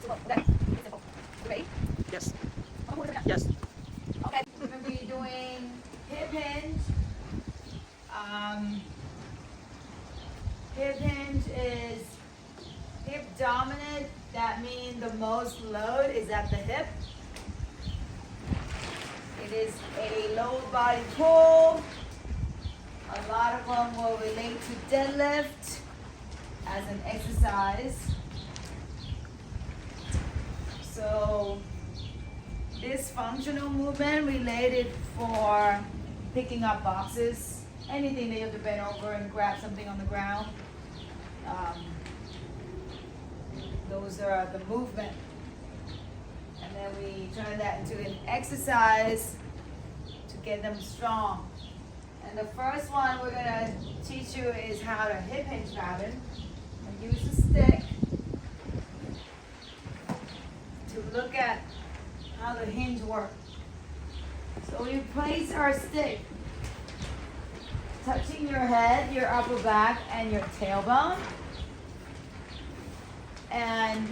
Okay. Simple. You ready? Yes. Yes. Yes. Okay. Remember you're doing hip hinge. Um, Hip hinge is hip dominant. That means the most load is at the hip. It is a lower body pull. A lot of them will relate to deadlift as an exercise. So this functional movement related for picking up boxes, anything that you have to bend over and grab something on the ground. Those are the movement. And then we turn that into an exercise to get them strong. And the first one we're gonna teach you is how to hip hinge pattern. And use a stick to look at how the hinge works. So we place our stick touching your head, your upper back, and your tailbone. And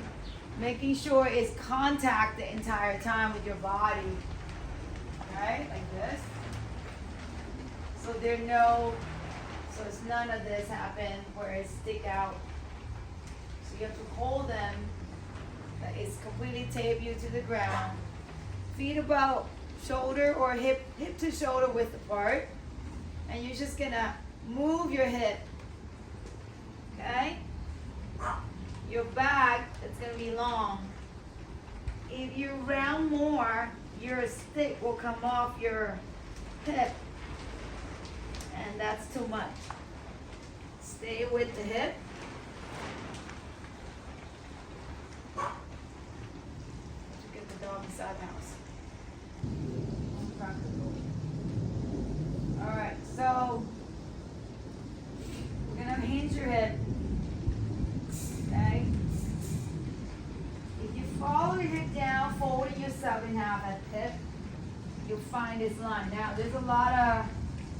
making sure it's contact the entire time with your body. Okay, like this. So so it's none of this happen where it stick out. So you have to hold them, that is completely tape you to the ground. Feet about shoulder or hip to shoulder width apart. And you're just gonna move your hip, okay? Your back, it's gonna be long. If you round more, your stick will come off your hip. And that's too much. Stay with the hip. To get the dog inside the house. Alright, so we're gonna hinge your hip. Okay? If you follow your hip down, folding yourself in half at the hip, you'll find this line. Now, there's a lot of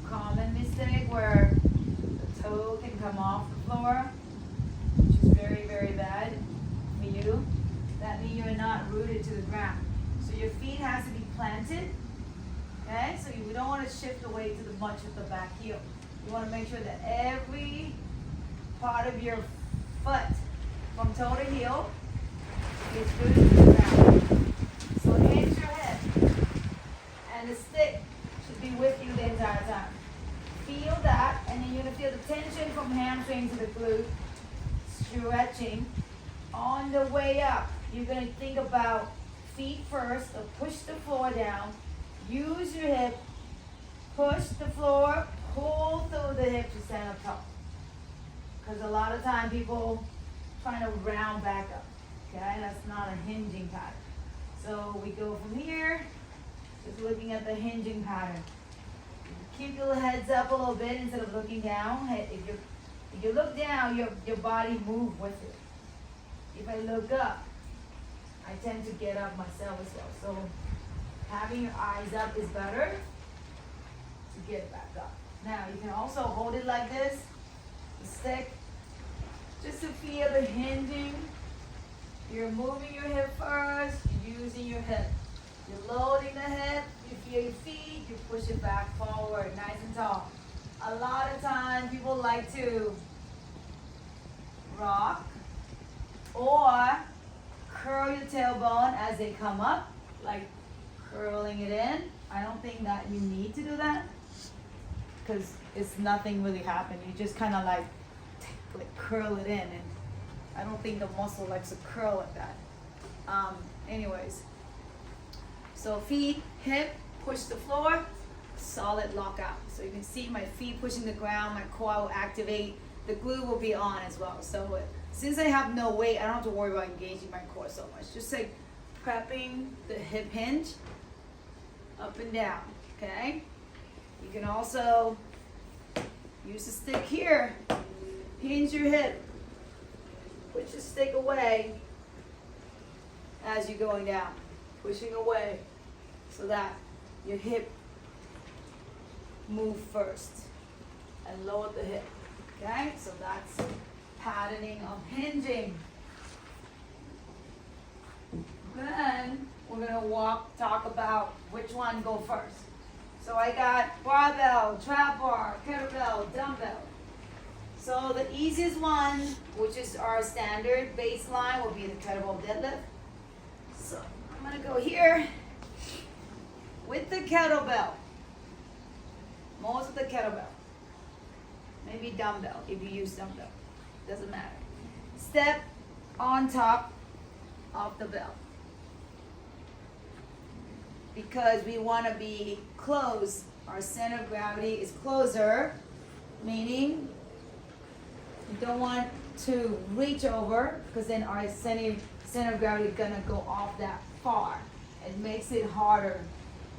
common mistake where the toe can come off the floor, which is very, very bad for you. That means you're not rooted to the ground. So your feet has to be planted. Okay, so you don't want to shift the weight to the much of the back heel. You want to make sure that every part of your foot, from toe to heel, is rooted to the ground. So hinge your head, and the stick should be with you the entire time. Feel that, and then you're going to feel the tension from hamstring to the glute, stretching. On the way up, you're going to think about feet first, so push the floor down. Use your hip, push the floor, pull through the hip to stand up tall. Because a lot of time people trying to round back up. Okay, that's not a hinging pattern. So we go from here, just looking at the hinging pattern. Keep your heads up a little bit instead of looking down. If you look down, your body moves with it. If I look up, I tend to get up myself as well. So having your eyes up is better to get back up. Now you can also hold it like this, the stick, just to feel the hinging. You're moving your hip first, you're using your hip. You're loading the hip, you feel your feet, you push it back forward, nice and tall. A lot of times people like to rock or curl your tailbone as they come up, like curling it in. I don't think that you need to do that because it's nothing really happened. You just kind of like curl it in, and I don't think the muscle likes to curl like that. Anyways, so feet, hip, push the floor, solid lockout. So you can see my feet pushing the ground, my core will activate, the glute will be on as well. So since I have no weight, I don't have to worry about engaging my core so much. Just like prepping the hip hinge up and down, okay? You can also use the stick here, hinge your hip, push the stick away as you're going down, pushing away so that your hip move first and lower the hip, okay? So that's patterning of hinging. talk about which one go first. So I got barbell, trap bar, kettlebell, dumbbell. So the easiest one, which is our standard baseline, will be the kettlebell deadlift. So I'm gonna go here with the kettlebell. Most of the kettlebell. Maybe dumbbell if you use dumbbell. Doesn't matter. Step on top of the bell. Because we want to be close. Our center of gravity is closer, meaning you don't want to reach over because then our center of gravity is gonna go off that far. It makes it harder.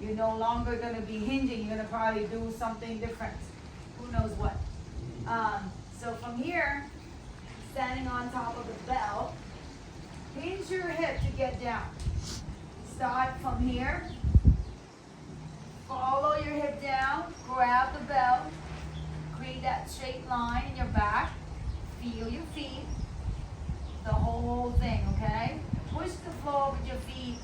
You're no longer gonna be hinging. You're gonna probably do something different. Who knows what? So from here, standing on top of the bell, hinge your hip to get down. Start from here. Follow your hip down. Grab the bell. Create that straight line in your back. Feel your feet. The whole thing, okay? Push the floor with your feet.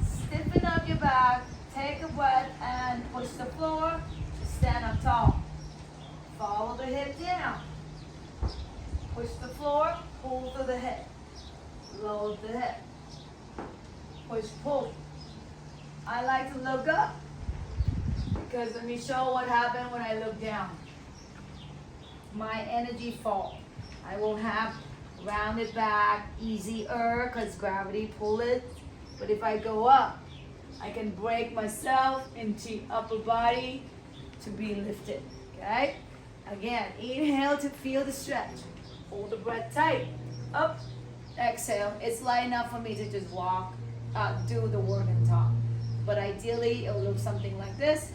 Stiffen up your back. Take a breath and push the floor to stand up tall. Follow the hip down. Push the floor, pull through the hip. Load the hip. Push, pull. I like to look up because let me show what happened when I look down. My energy fall. I will have rounded back, easier because gravity pull it. But if I go up, I can break myself into upper body to be lifted, okay? Again, inhale to feel the stretch. Hold the breath tight. Up, exhale. It's light enough for me to just walk, do the work and talk. But ideally, it will look something like this.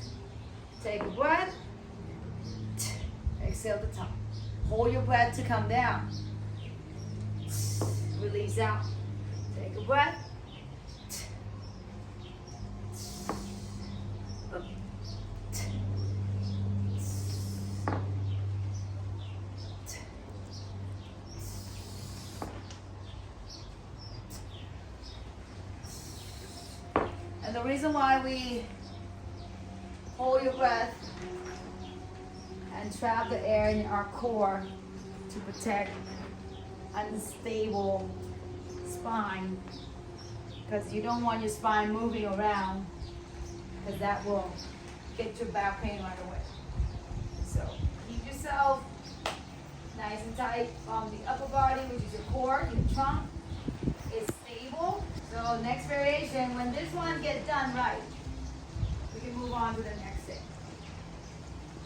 Take a breath. Exhale the top. Hold your breath to come down. Release out. Take a breath. And the reason why we hold your breath and trap the air in our core to protect unstable spine, because you don't want your spine moving around because that will get your back pain right away. So keep yourself nice and tight from the upper body, which is your core, your trunk is stable. So next variation, when this one gets done right, we can move on to the next thing.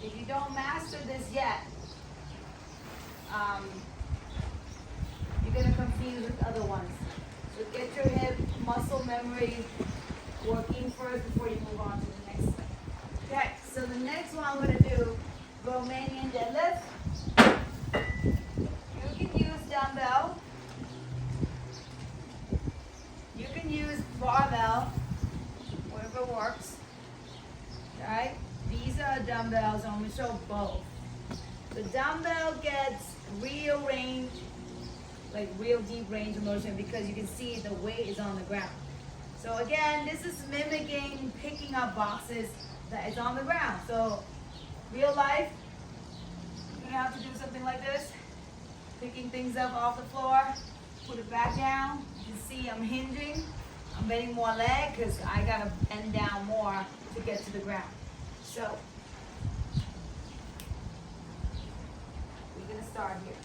If you don't master this yet, you're going to confuse with other ones. So get your hip muscle memory working first before you move on to the next one. Okay, so the next one I'm going to do Romanian deadlift. You can use dumbbell. You can use barbell, whatever works. Right? These are dumbbells. I'm going to show both. The dumbbell gets real range, like real deep range of motion because you can see the weight is on the ground. So again, this is mimicking picking up boxes that is on the ground. So real life, you're going to have to do something like this. Picking things up off the floor, put it back down. You can see I'm hinging. I'm bending more leg because I got to bend down more to get to the ground. So we're going to start here.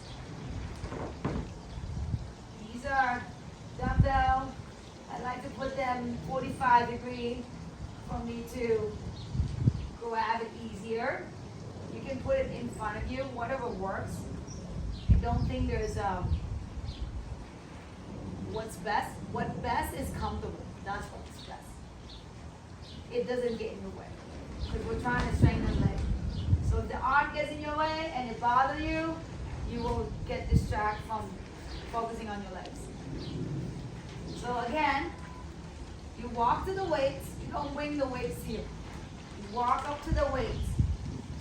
These are dumbbell. I like to put them 45 degree for me to grab it easier. You can put it in front of you, whatever works. I don't think there's what's best. What's best is comfortable. That's what's best. It doesn't get in your way because we're trying to straighten the leg. So if the arm gets in your way and it bothers you, you will get distracted from focusing on your legs. So again, you walk to the weights. You don't bring the weights here. You walk up to the weights.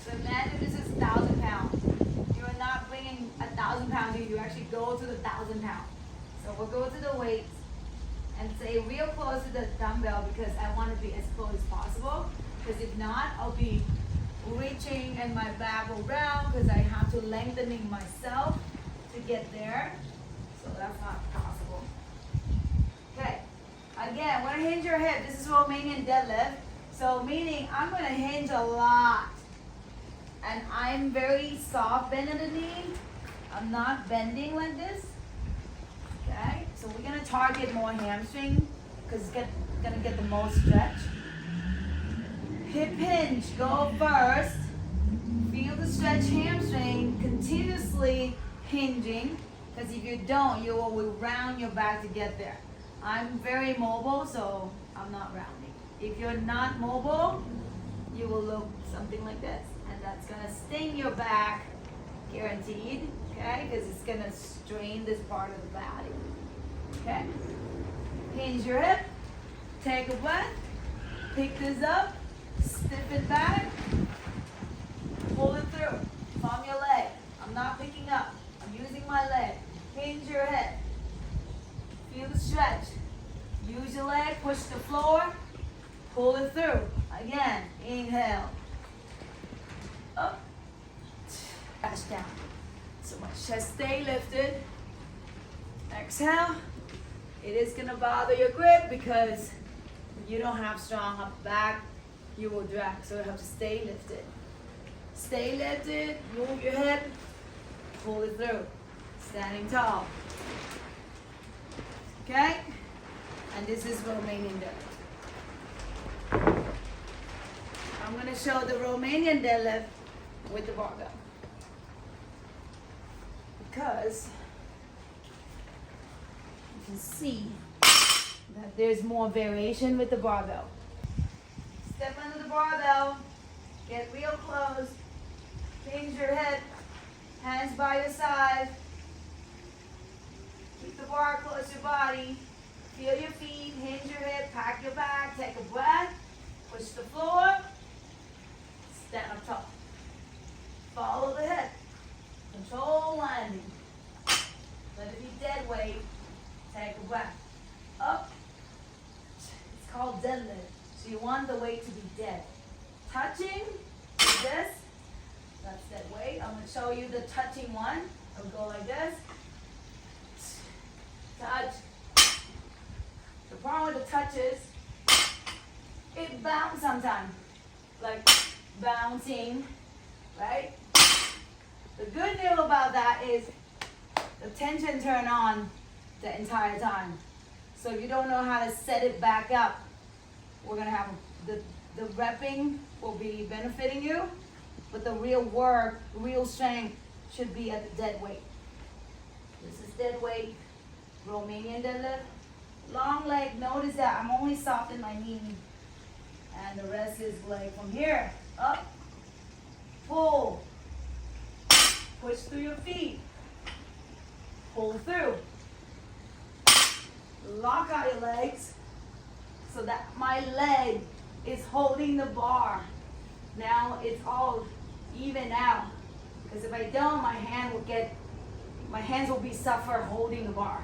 So imagine this is 1,000 pounds. You're not bringing 1,000 pounds here. You actually go to the 1,000 pounds. So we'll go to the weights and stay real close to the dumbbell because I want to be as close as possible. Because if not, I'll be reaching and my back will round because I have to lengthening myself to get there. So that's not possible. Okay. Again, when I hinge your hip, this is Romanian deadlift. So meaning I'm going to hinge a lot. And I'm very soft bend in the knee. I'm not bending like this. Okay, so we're gonna target more hamstring because it's gonna get the most stretch. Hip hinge, go first. Feel the stretch hamstring, continuously hinging, because if you don't, you will round your back to get there. I'm very mobile, so I'm not rounding. If you're not mobile, you will look something like this, and that's gonna sting your back, guaranteed. Okay, because it's gonna strain this part of the body. Okay, hinge your hip, take a breath, pick this up, stiff it back, pull it through from your leg. I'm not picking up, I'm using my leg. Hinge your head, feel the stretch. Use your leg, push the floor, pull it through. Again, inhale, up, dash down. So my chest stay lifted. Exhale. It is gonna bother your grip because you don't have strong upper back, you will drag. So you have to stay lifted. Stay lifted, move your hip, pull it through. Standing tall. Okay? And this is Romanian deadlift. I'm gonna show the Romanian deadlift with the barbell. Because you can see that there's more variation with the barbell. Step under the barbell, get real close, hinge your head, hands by your side, keep the bar close to your body, feel your feet, hinge your head, pack your back, take a breath, push the floor, stand up tall. Follow the head. Control landing. Let it be dead weight. Take a breath. Up. It's called deadlift. So you want the weight to be dead. Touching like this. That's dead weight. I'm going to show you the touching one. I'll go like this. Touch. The problem with the touch is it bounces sometimes. Like bouncing, right? The good news about that is the tension turn on the entire time. So if you don't know how to set it back up, we're gonna have the repping will be benefiting you, but the real work, real strength should be at the dead weight. This is dead weight, Romanian deadlift. Long leg, notice that I'm only soft in my knee and the rest is like from here, up, pull. Push through your feet. Pull through. Lock out your legs so that my leg is holding the bar. Now it's all even out. Because if I don't, my hands will be suffer holding the bar.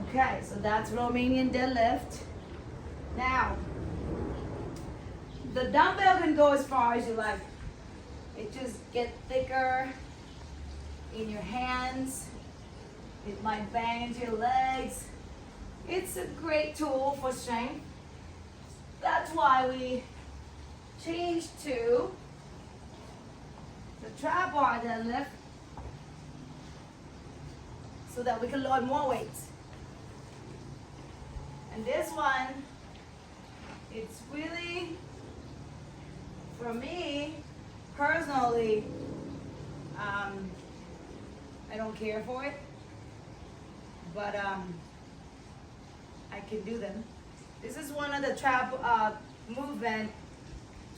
Okay, so that's Romanian deadlift. Now, the dumbbell can go as far as you like. It just gets thicker in your hands. It might bang into your legs. It's a great tool for strength. That's why we changed to the trap bar deadlift so that we can load more weights. And this one, it's really, for me, personally, I don't care for it, but I can do them. This is one of the trap movement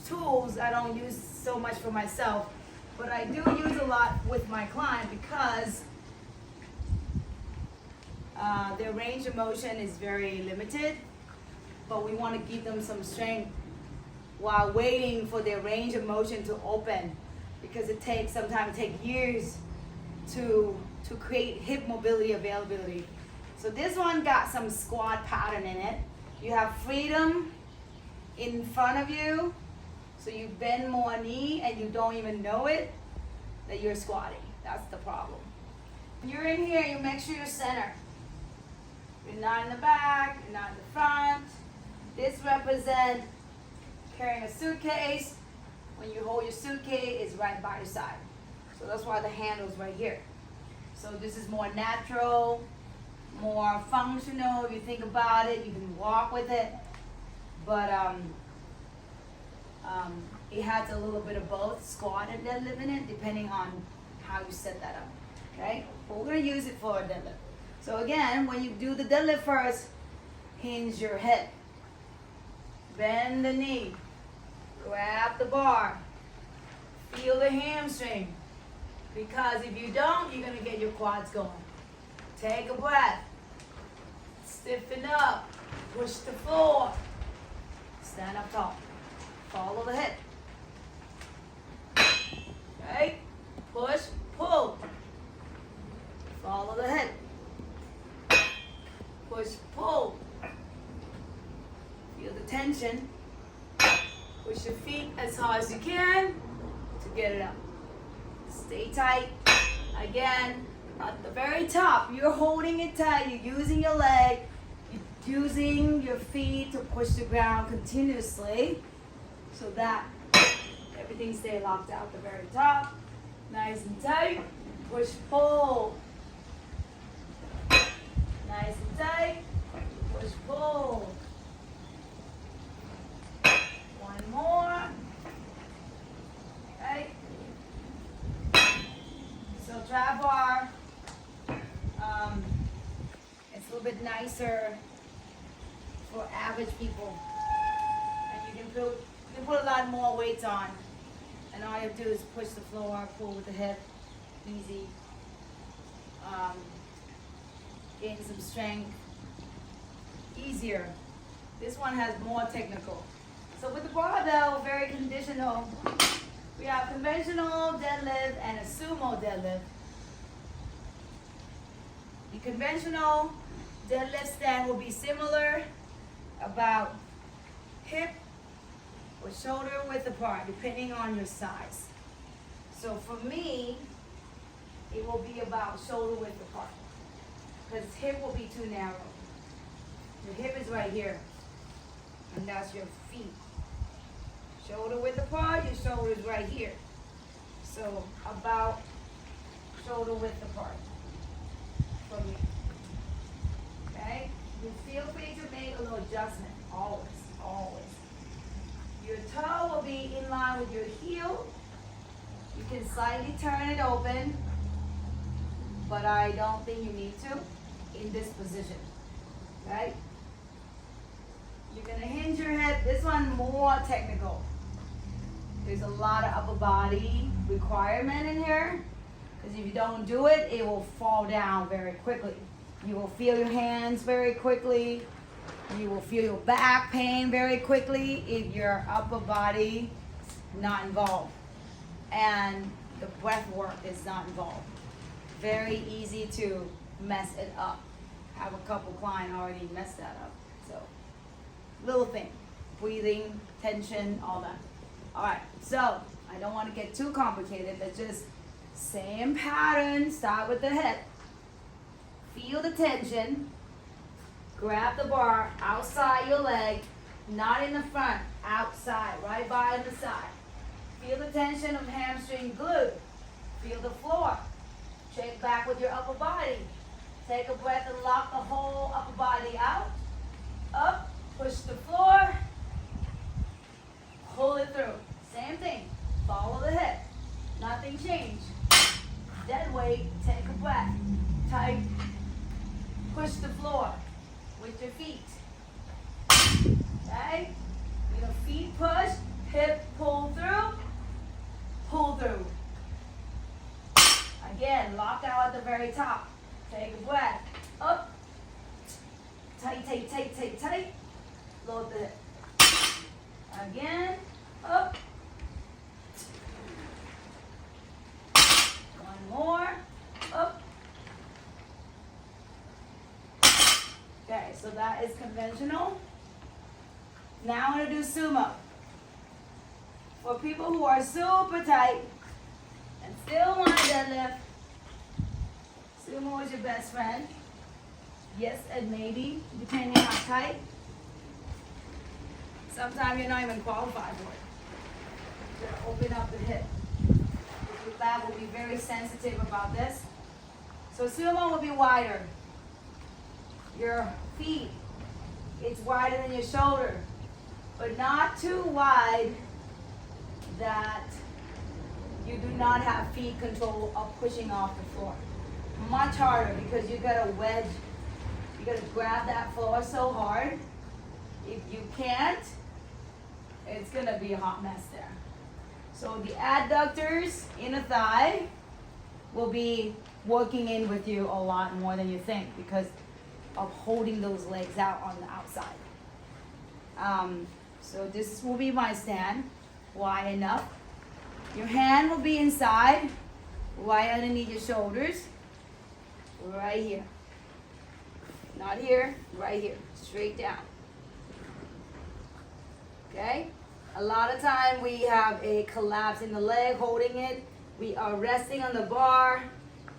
tools I don't use so much for myself, but I do use a lot with my client because their range of motion is very limited, but we want to give them some strength while waiting for their range of motion to open, because it takes sometimes years to create hip mobility availability. So this one got some squat pattern in it. You have freedom in front of you, so you bend more knee and you don't even know it that you're squatting. That's the problem. When you're in here, you make sure you're center. You're not in the back, you're not in the front. This represents carrying a suitcase. When you hold your suitcase, it's right by your side. So that's why the handle's right here. So this is more natural, more functional. If you think about it, you can walk with it. But it has a little bit of both squat and deadlift in it, depending on how you set that up. Okay? But we're going to use it for a deadlift. So again, when you do the deadlift first, hinge your hip. Bend the knee. Grab the bar. Feel the hamstring. Because if you don't, you're going to get your quads going. Take a breath. Stiffen up. Push the floor. Stand up tall. Follow the hip. Okay? Push, pull. Follow the hip. Push, pull. Feel the tension. Push your feet as hard as you can to get it up. Stay tight. Again, at the very top, you're holding it tight. You're using your leg. You're using your feet to push the ground continuously so that everything stays locked out at the very top. Nice and tight. Push, pull. Nice and tight. Push, pull. One more. Okay. So trap bar. It's a little bit nicer for average people. And you can put a lot more weights on. And all you have to do is push the floor, pull with the hip. Easy. Gain some strength. Easier. This one has more technical. So with the barbell, very conditional. We have conventional deadlift and a sumo deadlift. The conventional deadlift stand will be similar, about hip or shoulder width apart, depending on your size. So for me, it will be about shoulder width apart, because hip will be too narrow. Your hip is right here, and that's your feet. Shoulder width apart, your shoulder is right here. So about shoulder width apart for me. Okay? You feel free to make a little adjustment, always, always. Your toe will be in line with your heel. You can slightly turn it open, but I don't think you need to in this position. Okay? You're gonna hinge your hip. This one more technical. There's a lot of upper body requirement in here, because if you don't do it, it will fall down very quickly. You will feel your hands very quickly. You will feel your back pain very quickly if your upper body is not involved and the breath work is not involved. Very easy to mess it up. Have a couple clients already messed that up. So, little thing, breathing, tension, all that. All right, so I don't want to get too complicated, but just same pattern. Start with the hip. Feel the tension. Grab the bar outside your leg, not in the front, outside, right by the side. Feel the tension of hamstring, glute. Feel the floor. Check back with your upper body. Take a breath and lock the whole upper body out. Up, push the floor. Pull it through. Same thing. Follow the hip. Nothing changed. Dead weight. Take a breath. Tight. Push the floor with your feet. Okay? Your feet push. Hip pull through. Pull through. Again, lock out at the very top. Take a breath. Up. Tight, tight, tight, tight, tight. Load the hip. Again. Up. One more. Up. Okay, so that is conventional. Now I'm gonna do sumo. For people who are super tight and still want to deadlift, sumo is your best friend. Yes and maybe, depending on how tight. Sometimes you're not even qualified for it. You're gonna open up the hip. Your back will be very sensitive about this. So sumo will be wider. Your feet, it's wider than your shoulder, but not too wide that you do not have feet control of pushing off the floor. Much harder because you gotta wedge, you gotta grab that floor so hard. If you can't, it's gonna be a hot mess there. So the adductors in the thigh will be working in with you a lot more than you think because of holding those legs out on the outside. So this will be my stand, wide enough. Your hand will be inside, right underneath your shoulders, right here. Not here, right here, straight down. Okay? A lot of time we have a collapse in the leg, holding it. We are resting on the bar.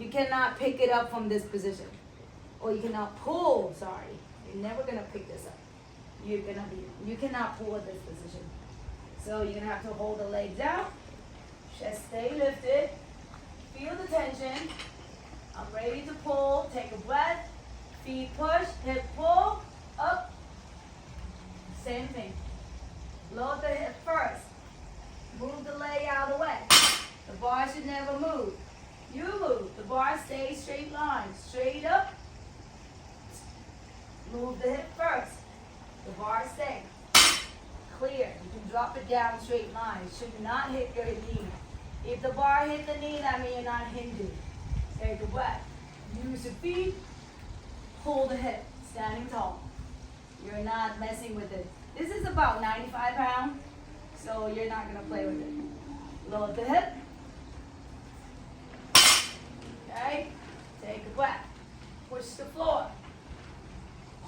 You cannot pick it up from this position. Or you cannot pull, sorry. You're never gonna pick this up. You cannot pull at this position. So you're gonna have to hold the legs out. Chest stay lifted. Feel the tension. I'm ready to pull. Take a breath. Feet push, hip pull, up. Same thing. Load the hip first. Move the leg out of the way. The bar should never move. You move. The bar stays straight line. Straight up. Move the hip first. The bar stays. Clear. You can drop it down straight line. It should not hit your knee. If the bar hit the knee, that means you're not hinging. Take a breath. Use your feet. Pull the hip. Standing tall. You're not messing with it. This is about 95 pounds, so you're not going to play with it. Load the hip. Okay? Take a breath. Push the floor.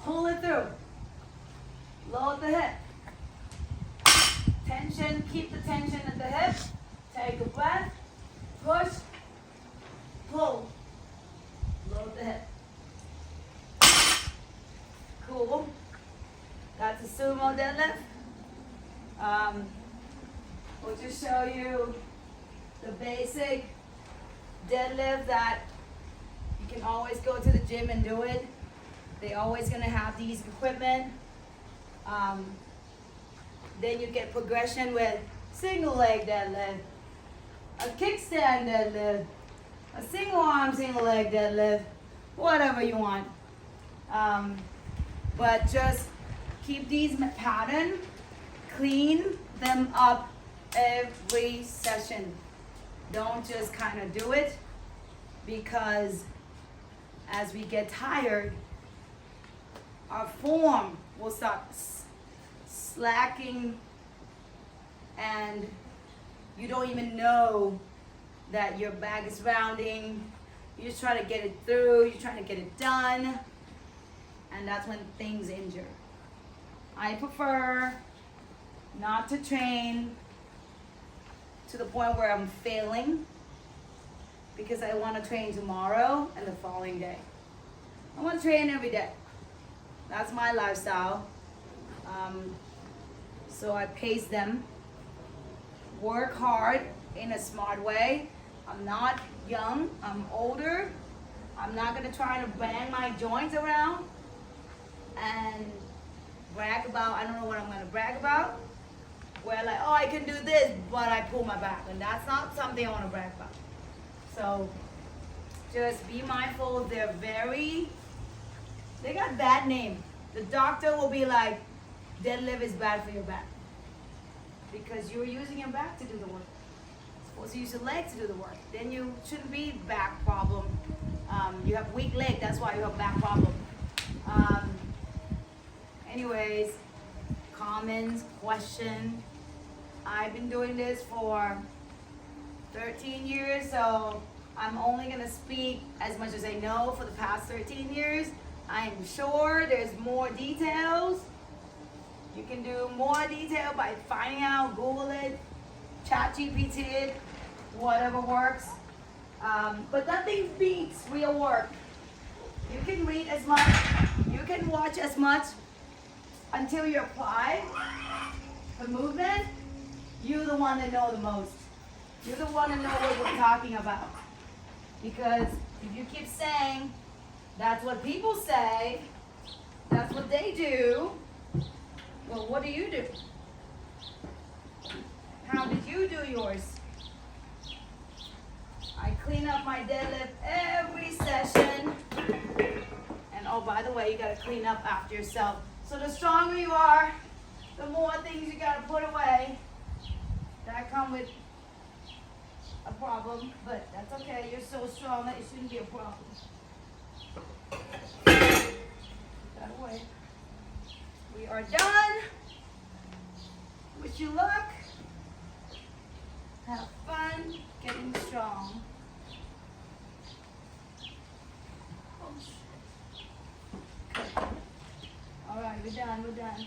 Pull it through. Load the hip. Tension, keep the tension at the hip. Take a breath. Push. Pull. Load the hip. Cool. That's a sumo deadlift. We'll just show you the basic deadlift that you can always go to the gym and do it. They're always gonna have these equipment. Then you get progression with single leg deadlift, a kickstand deadlift, a single arm, single leg deadlift, whatever you want. But just keep these pattern, clean them up every session. Don't just kind of do it, because as we get tired, our form will start slacking, and you don't even know that your back is rounding. You're just trying to get it through, you're trying to get it done, and that's when things injure. I prefer not to train to the point where I'm failing, because I want to train tomorrow and the following day. I want to train every day. That's my lifestyle. So I pace them, work hard in a smart way. I'm not young, I'm older. I'm not gonna try to bang my joints around and brag about, I don't know what I'm gonna brag about. Where like, oh, I can do this, but I pull my back. And that's not something I wanna brag about. So just be mindful, they got bad name. The doctor will be like, deadlift is bad for your back, because you're using your back to do the work. You're supposed to use your leg to do the work. Then you shouldn't be back problem. You have weak leg, that's why you have back problem. Anyways, comments, question. I've been doing this for 13 years, so I'm only gonna speak as much as I know for the past 13 years. I'm sure there's more details. You can do more detail by finding out, Google it, ChatGPT it, whatever works. But nothing beats real work. You can read as much, you can watch as much until you apply the movement. You're the one that know the most. You're the one that know what we're talking about. Because if you keep saying, that's what people say, that's what they do, well, what do you do? How did you do yours? I clean up my deadlift every session. And oh, by the way, you gotta clean up after yourself. So the stronger you are, the more things you gotta put away. That come with a problem, but that's okay. You're so strong that it shouldn't be a problem. That away. We are done. Wish you luck. Have fun getting strong. Oh, shit. Okay. All right, we're done.